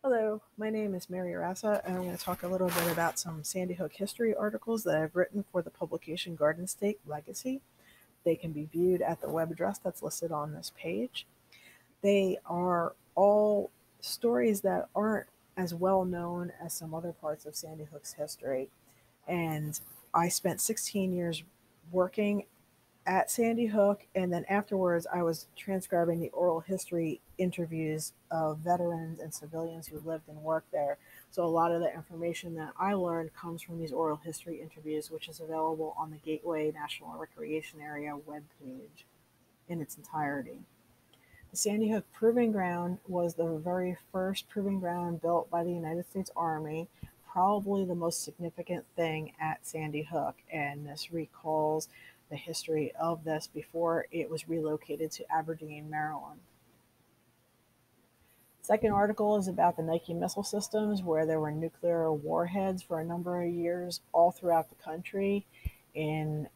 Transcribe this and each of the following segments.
Hello, my name is Mary Arasa, and I'm going to talk a little bit about some Sandy Hook history articles that I've written for the publication Garden State Legacy. They can be viewed at the web address that's listed on this page. They are all stories that aren't as well known as some other parts of Sandy Hook's history. And I spent 16 years working at Sandy Hook, and then afterwards, I was transcribing the oral history interviews of veterans and civilians who lived and worked there. So, a lot of the information that I learned comes from these oral history interviews, which is available on the Gateway National Recreation Area webpage in its entirety. The Sandy Hook Proving Ground was the very first proving ground built by the United States Army, probably the most significant thing at Sandy Hook, and this recalls the history of this before it was relocated to Aberdeen, Maryland. The second article is about the Nike missile systems, where there were nuclear warheads for a number of years all throughout the country in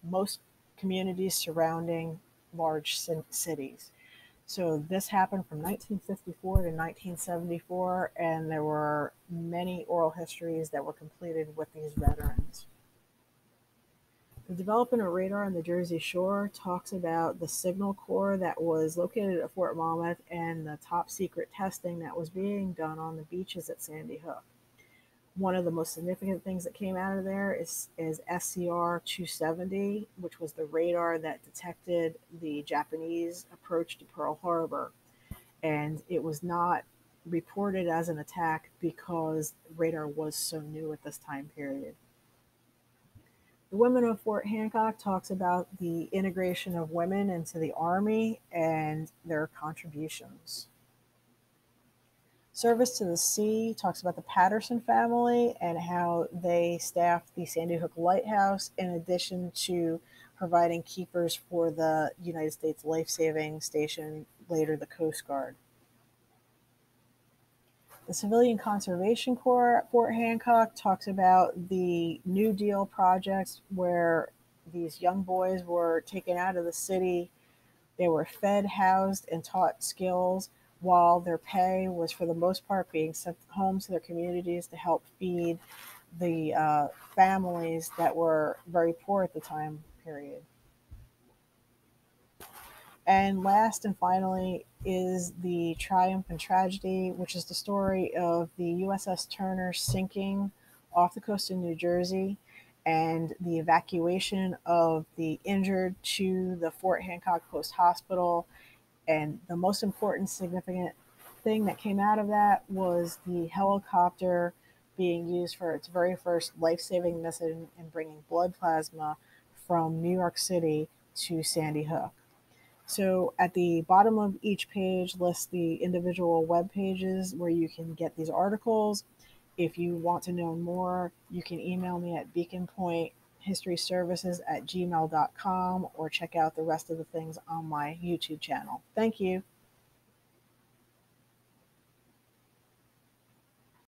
most communities surrounding large cities. So this happened from 1954 to 1974, and there were many oral histories that were completed with these veterans. The development of radar on the Jersey Shore talks about the signal corps that was located at Fort Monmouth and the top secret testing that was being done on the beaches at Sandy Hook. One of the most significant things that came out of there is SCR 270, which was the radar that detected the Japanese approach to Pearl Harbor. And it was not reported as an attack because radar was so new at this time period. The Women of Fort Hancock talks about the integration of women into the Army and their contributions. Service to the Sea talks about the Patterson family and how they staffed the Sandy Hook Lighthouse in addition to providing keepers for the United States Life-Saving Station, later the Coast Guard. The Civilian Conservation Corps at Fort Hancock talks about the New Deal projects where these young boys were taken out of the city. They were fed, housed, and taught skills, while their pay was for the most part being sent home to their communities to help feed the families that were very poor at the time period. And last and finally is the Triumph and Tragedy, which is the story of the USS Turner sinking off the coast of New Jersey and the evacuation of the injured to the Fort Hancock Post Hospital. And the most important significant thing that came out of that was the helicopter being used for its very first life-saving mission in bringing blood plasma from New York City to Sandy Hook. So at the bottom of each page lists the individual web pages where you can get these articles. If you want to know more, you can email me at beaconpointhistoryservices@gmail.com or check out the rest of the things on my YouTube channel. Thank you.